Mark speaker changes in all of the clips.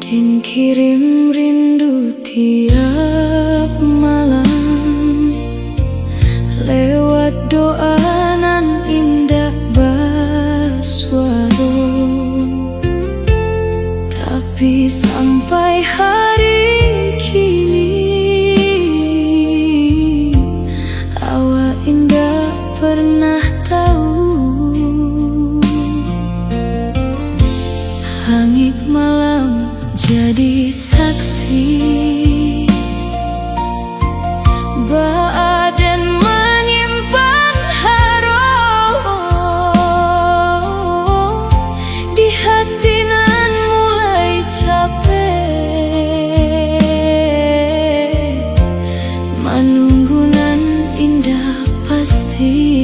Speaker 1: Dan kirim rindu tiap malam lewat doa nan indah baswaro. Tapi sampai hari kini awak indah pernah tahu langit malam jadi saksi dan menyimpan harum di hati nan mulai capek menunggu nan indah pasti.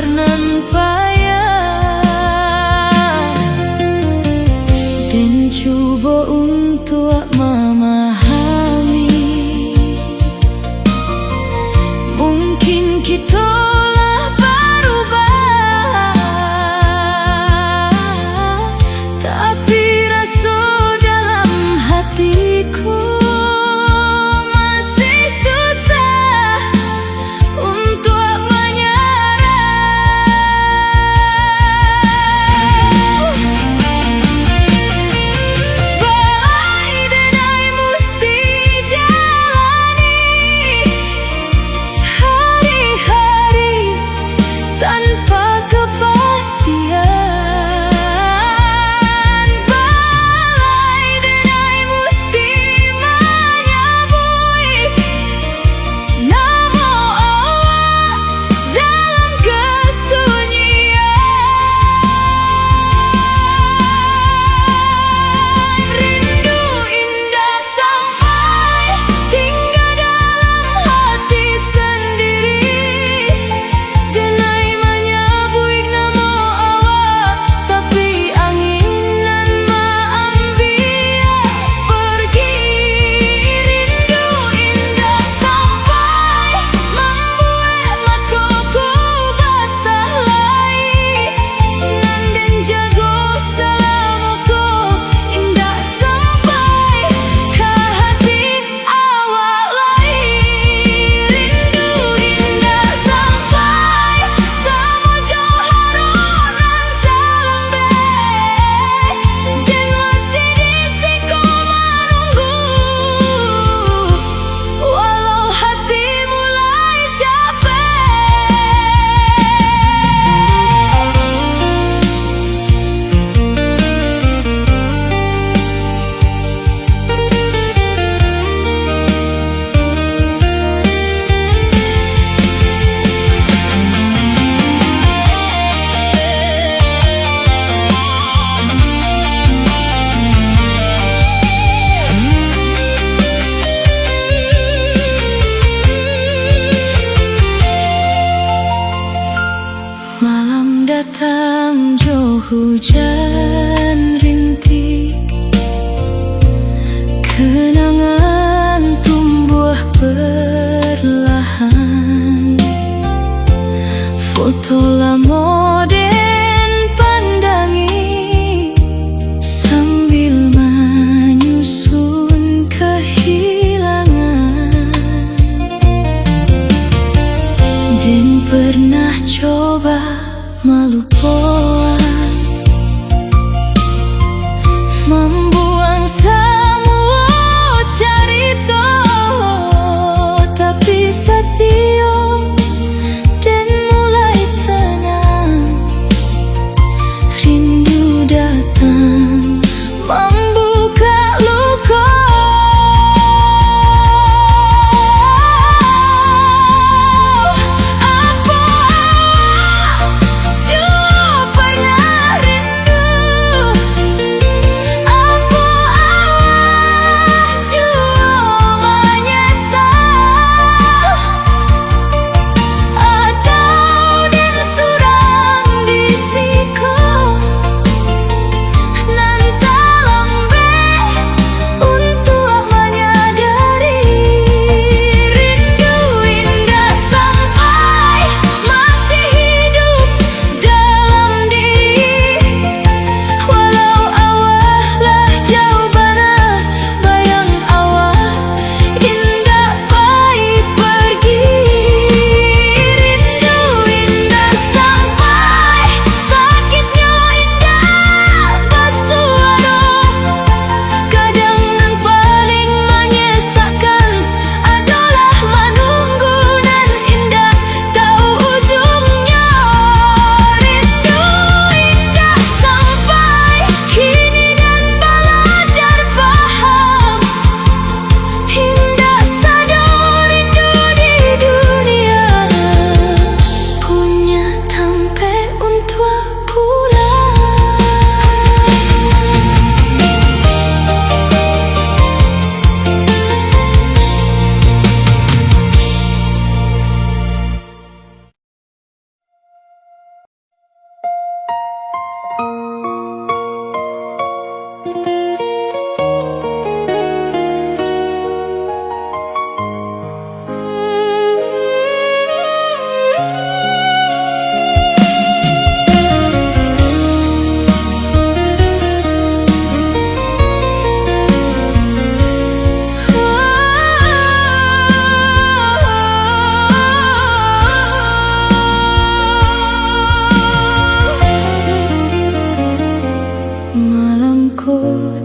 Speaker 1: Nan payah dan coba untuk memahami, mungkin kita lah berubah, tapi rasa dalam hatiku masih susah untuk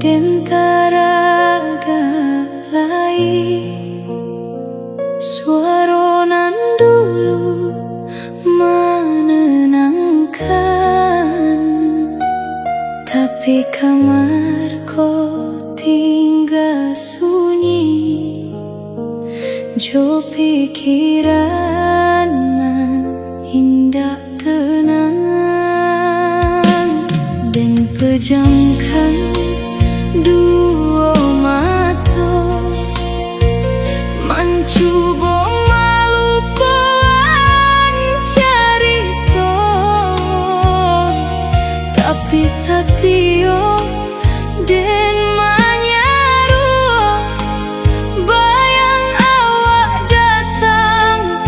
Speaker 1: den taraga lai suara nan dulu menenangkan, tapi kamarku tinggal sunyi, jo pikiran nan indah tenang. Dan pejamkan dua mata, mencoba melupakan cerita, tapi setia dan menyeru bayang awak datang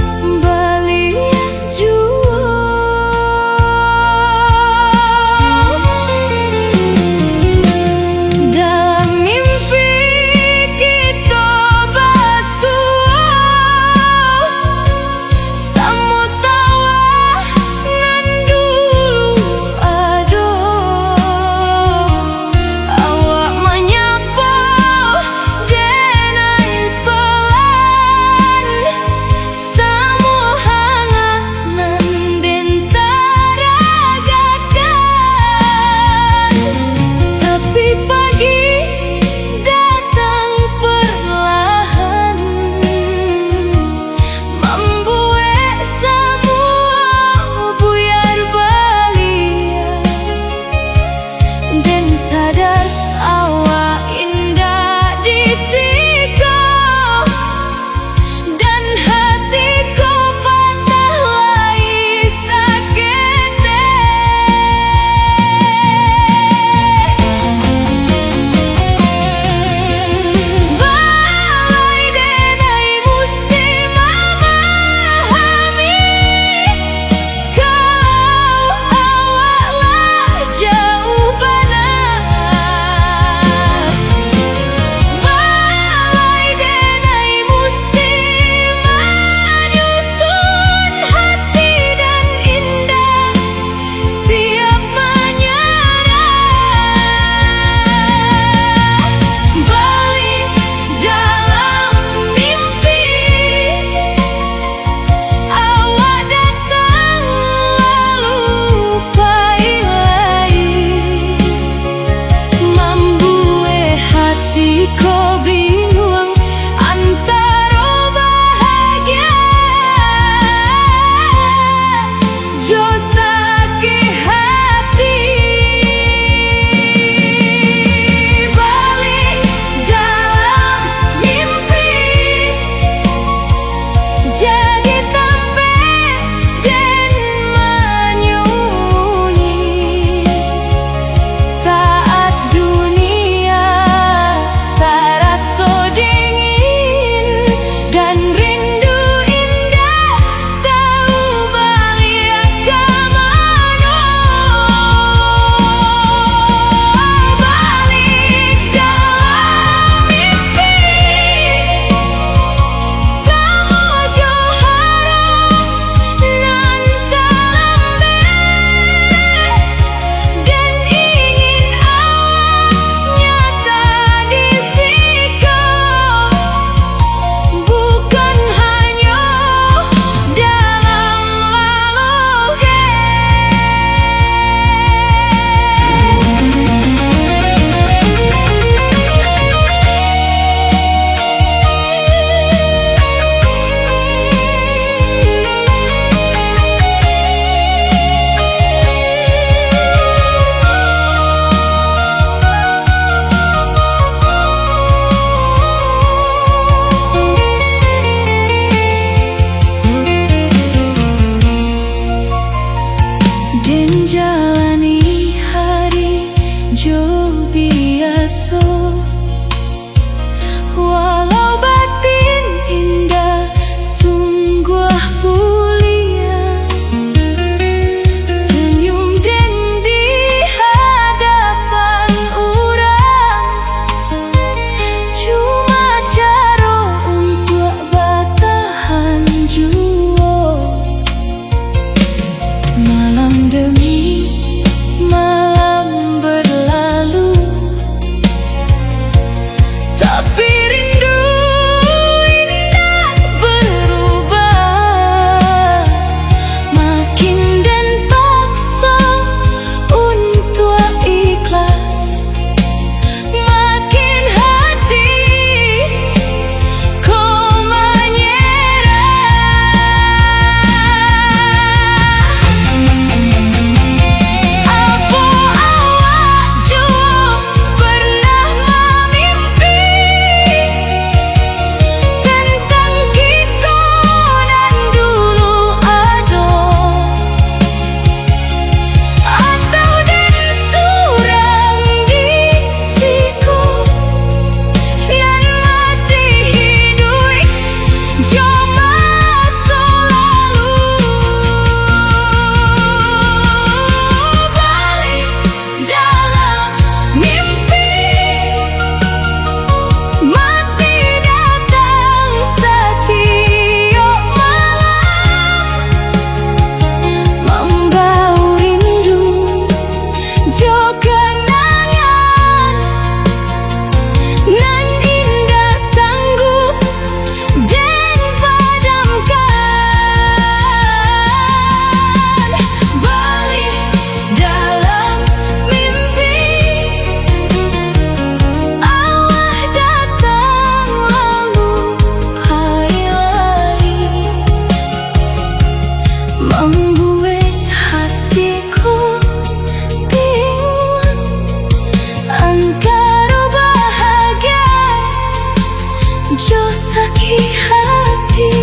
Speaker 1: bagi hati.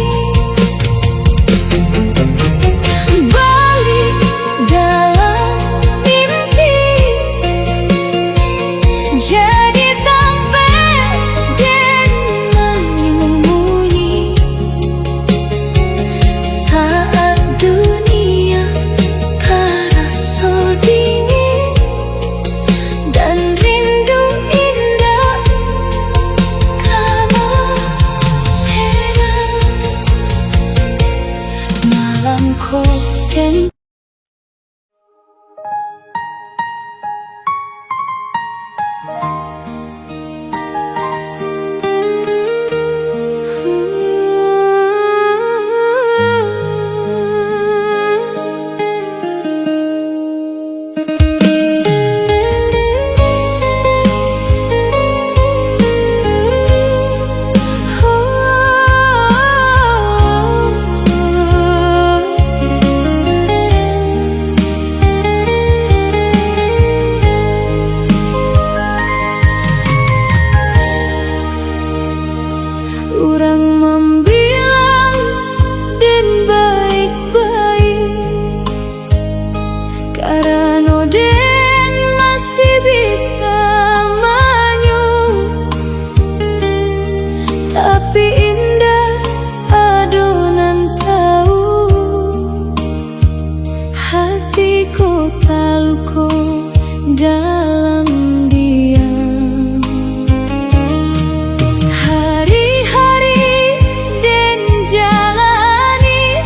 Speaker 1: Balik dalam mimpi, jadi tampe dan menyembunyi saat dunia terasa dingin dan rindu indah kamu enak. Malam koden orang membilang dan baik-baik, karena den masih bisa manyun. Tapi indah adonan tahu, hatiku taluko dalam diam. Hari-hari den jalani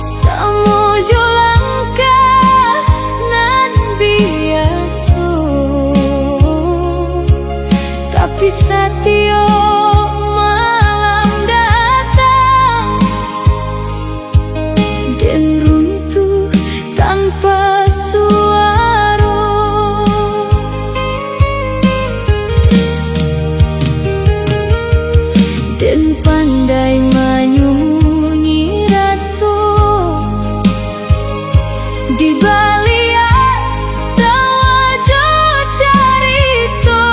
Speaker 1: samojo langkah nan biasa, tapi satyo malam datang dan runtuh tanpa suara. Dan pandai menyembunyi rasa di balik tawa jo carita.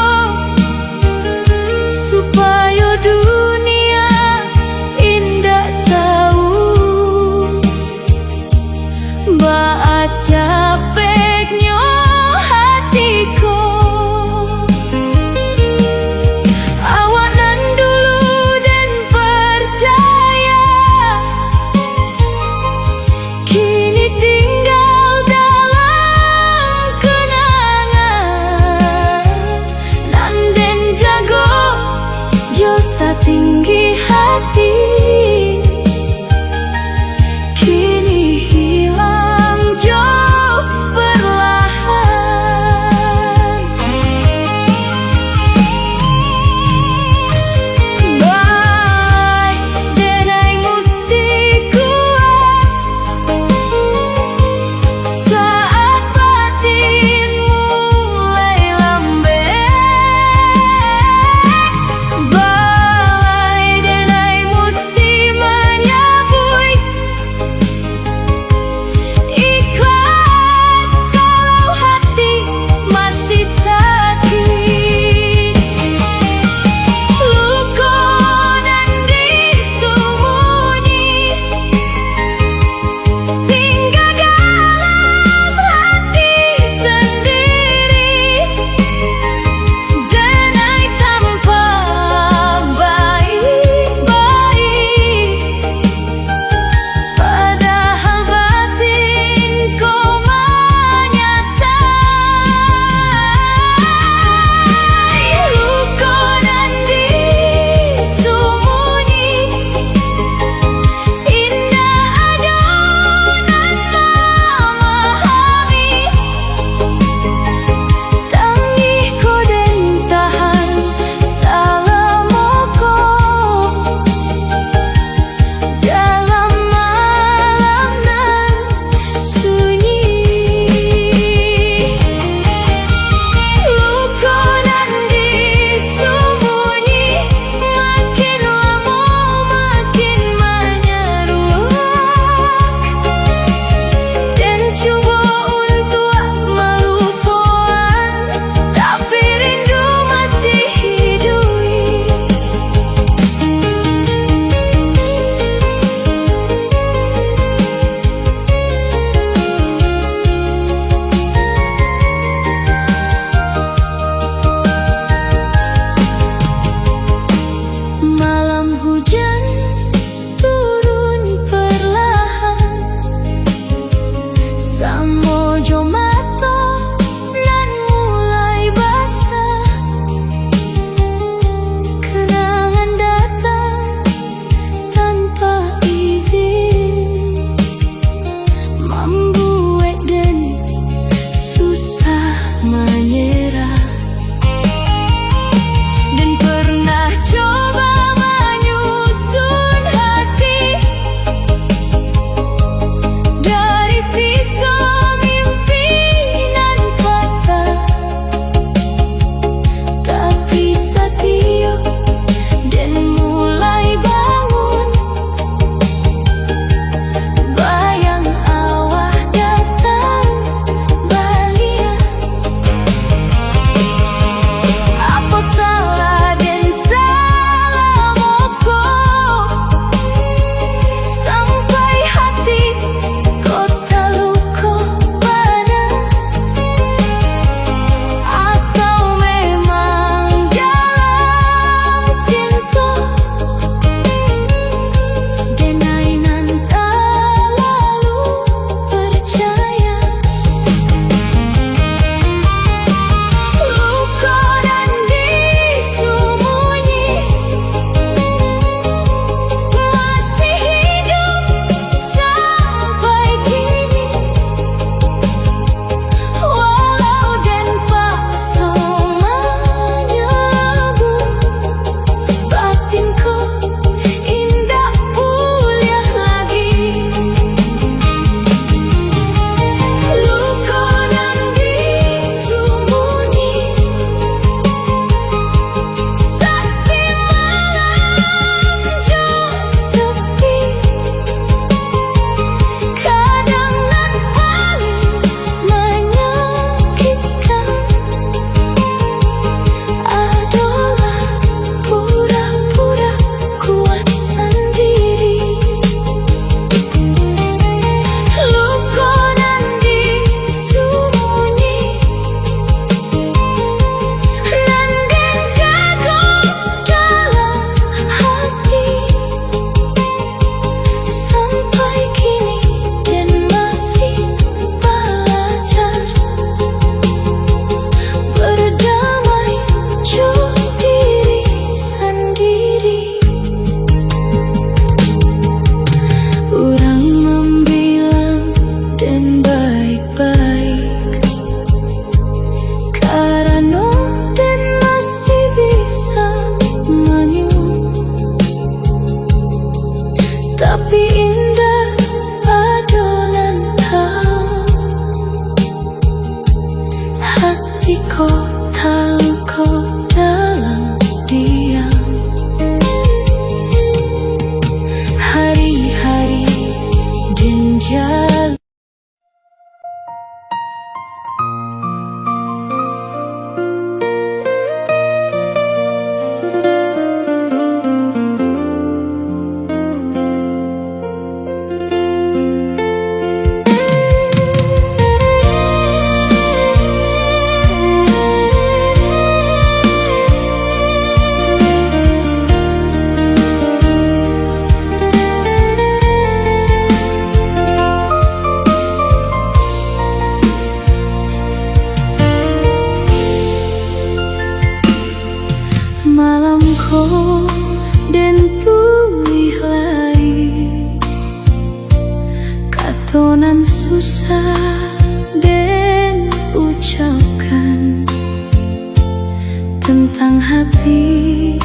Speaker 1: tentang hati,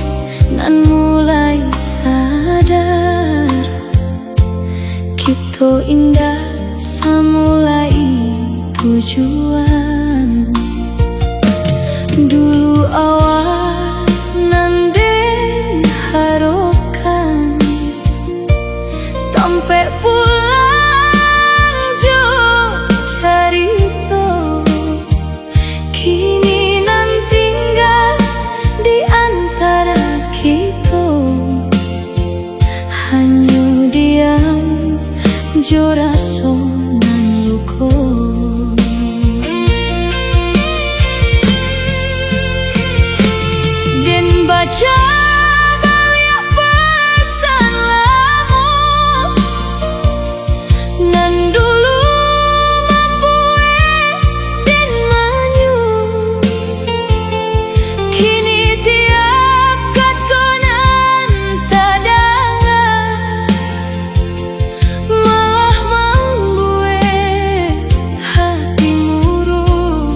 Speaker 1: nan mulai sadar kita indah samulai tujuan. Dulu awal nan den harokan sampai pulang jo carito, kini nan tinggal di antara kita, hanya diam jo raso nan luko. Den baca balik pesan lamu nan dulu membuat den manyu, kini tiap katonan tadangan malah membuat hati murung.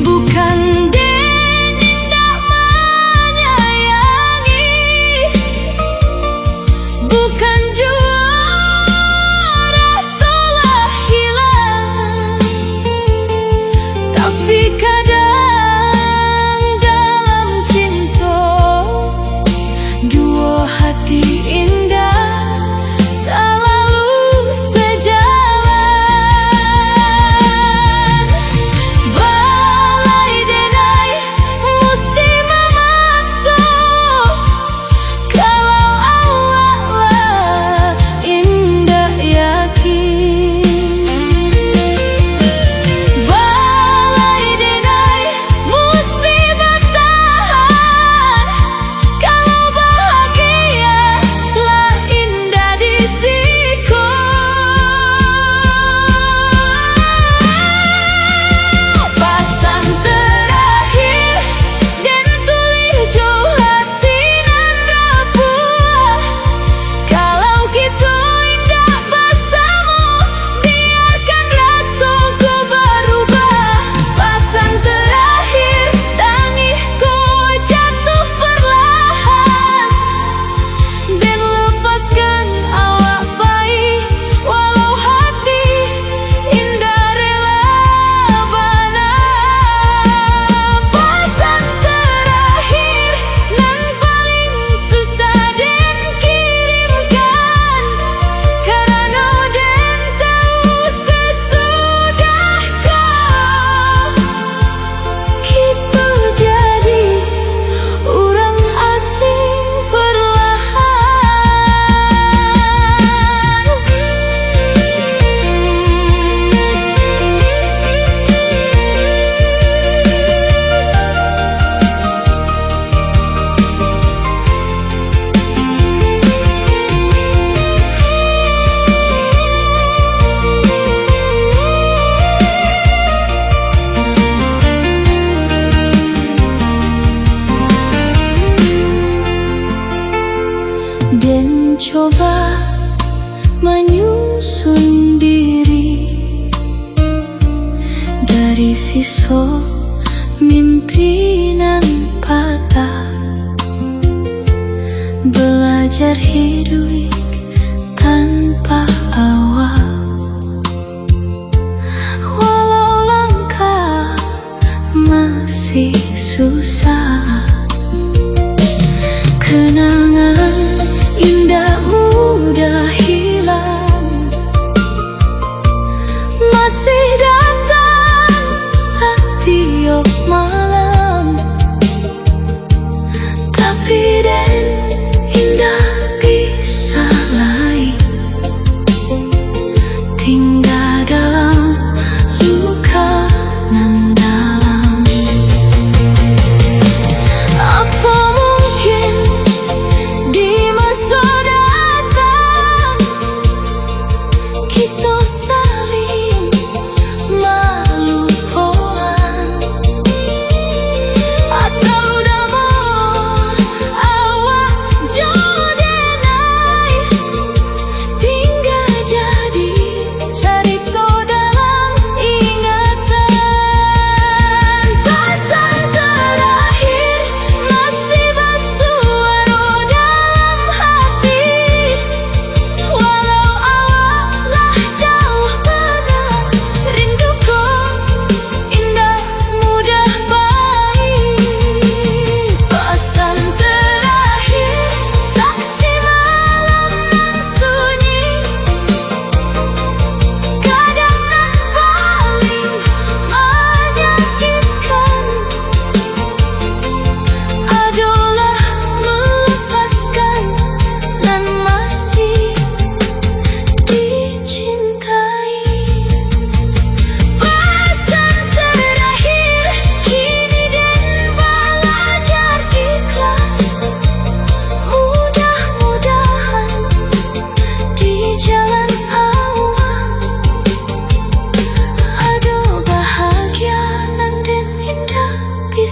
Speaker 1: Bukan den indah menyayangi, bukan jua rasalah hilang, tapi kadang dalam cinta dua hati indah selalu sejalan. Balai denai mesti memaksa kalau awaklah indah yakin. Balai denai mesti bertahan kalau bahagia lah indah di siku. Pasan terakhir dan tulih jo hati nan rapuh, kalau gitu indah bersama biarkan rasaku berubah. Pasan terakhir tangihku jatuh perlahan, dan lepaskan awak baik walau hati indah rela bana. Pasan terakhir nan paling susah den kirimkan, karena den tahu sesudah kau kita jadi orang asing perlahan. Den coba menyusun diri dari sisa mimpi nan patah, belajar hidup tanpa awal, walau langkah masih susah. Kenangan indah mudah hilang, masih datang setiap malam, tapi den indah bisa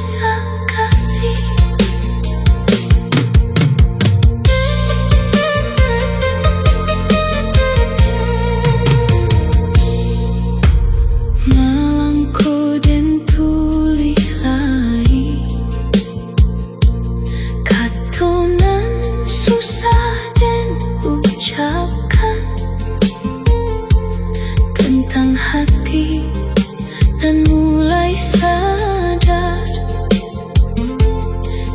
Speaker 1: rasa kasih. Malamku den tuli lai, katonan susah den ucapkan tentang hati, dan mulai sadar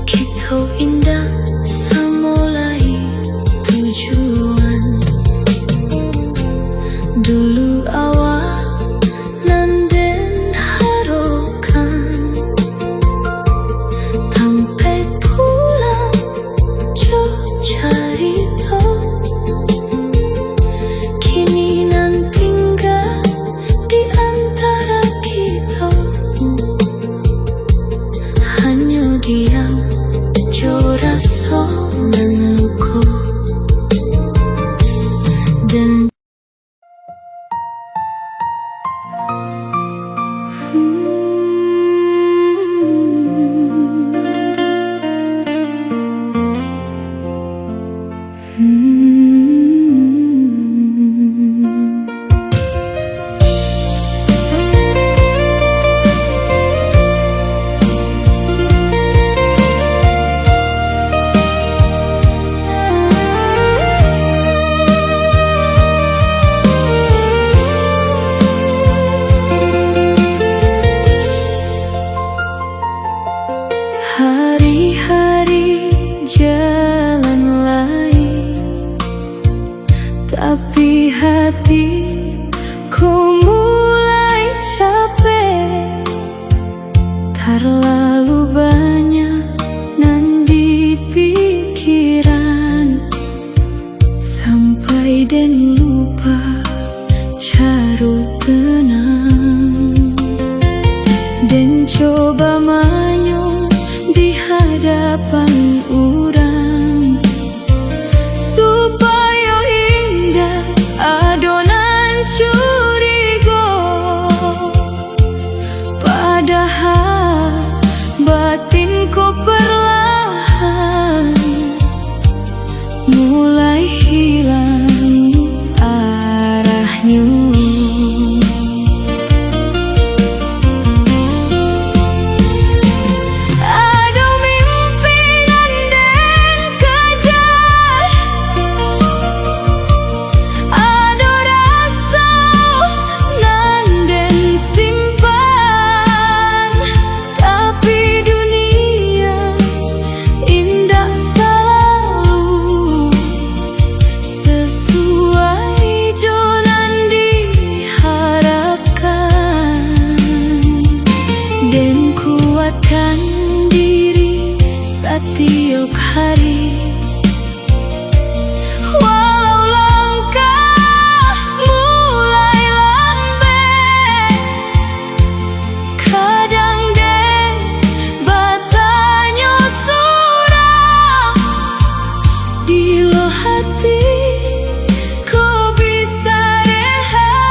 Speaker 1: kita indah samulai tujuan. Dulu awal nanden harokan sampai pulang jo carito, kini nan tinggal di antara kita, hanya diam jo rasa meluko. Dan hari-hari jalan lain, tapi hatiku mulai capek. Terlalu banyak nan di pikiran, sampai dan lupa caru tenang. Dan coba manyong di hadapan orang, supaya indah adonan curiga. Padahal batinku perlahan mulai hilang arahnya. Kuatkan diri setiap hari, walau langkah mulai lambat. Kadang den batanya suram di lo hati, kau bisa rehat.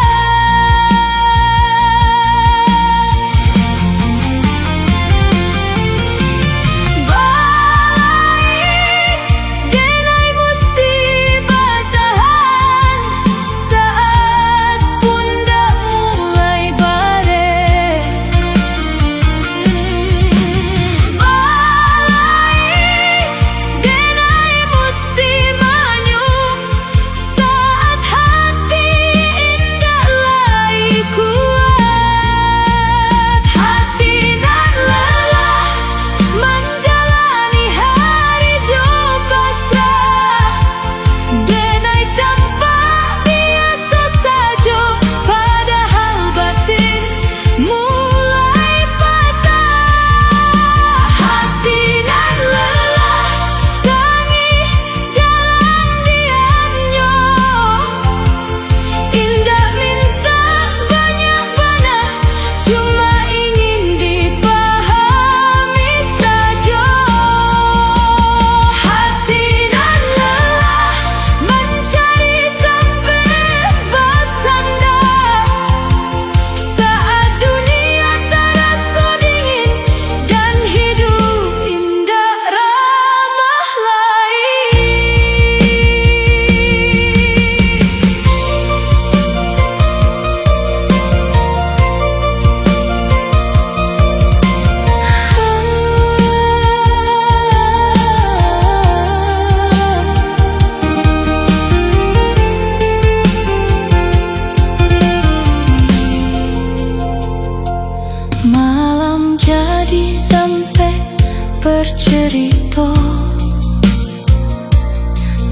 Speaker 1: bercerita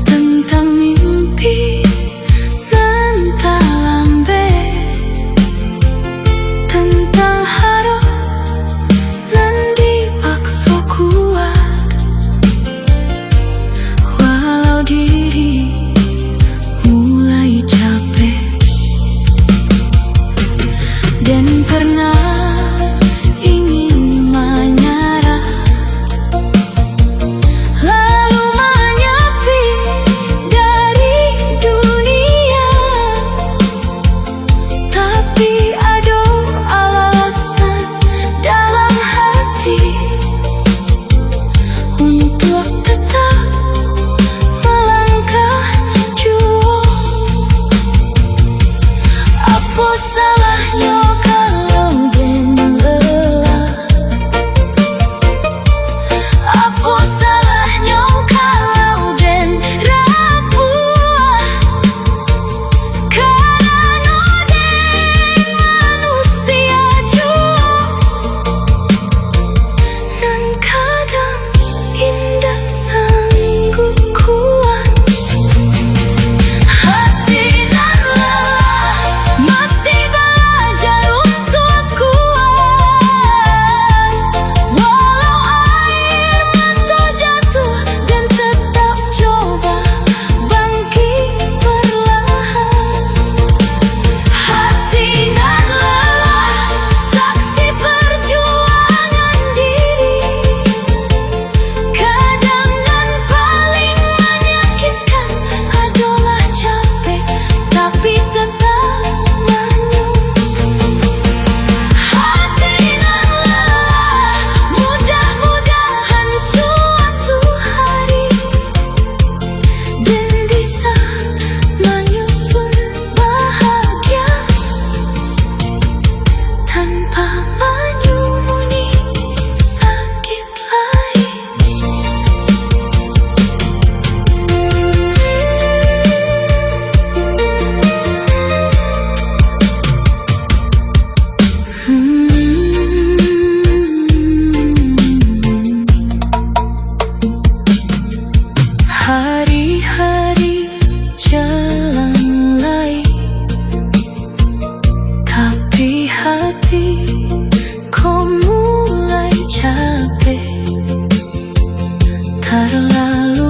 Speaker 1: tentang mimpi nan tak lambe, tentang harap nan dipaksa kuat, walau diri mulai capek dan pernah hari-hari jalan lagi, tapi hati kau mulai capek, terlalu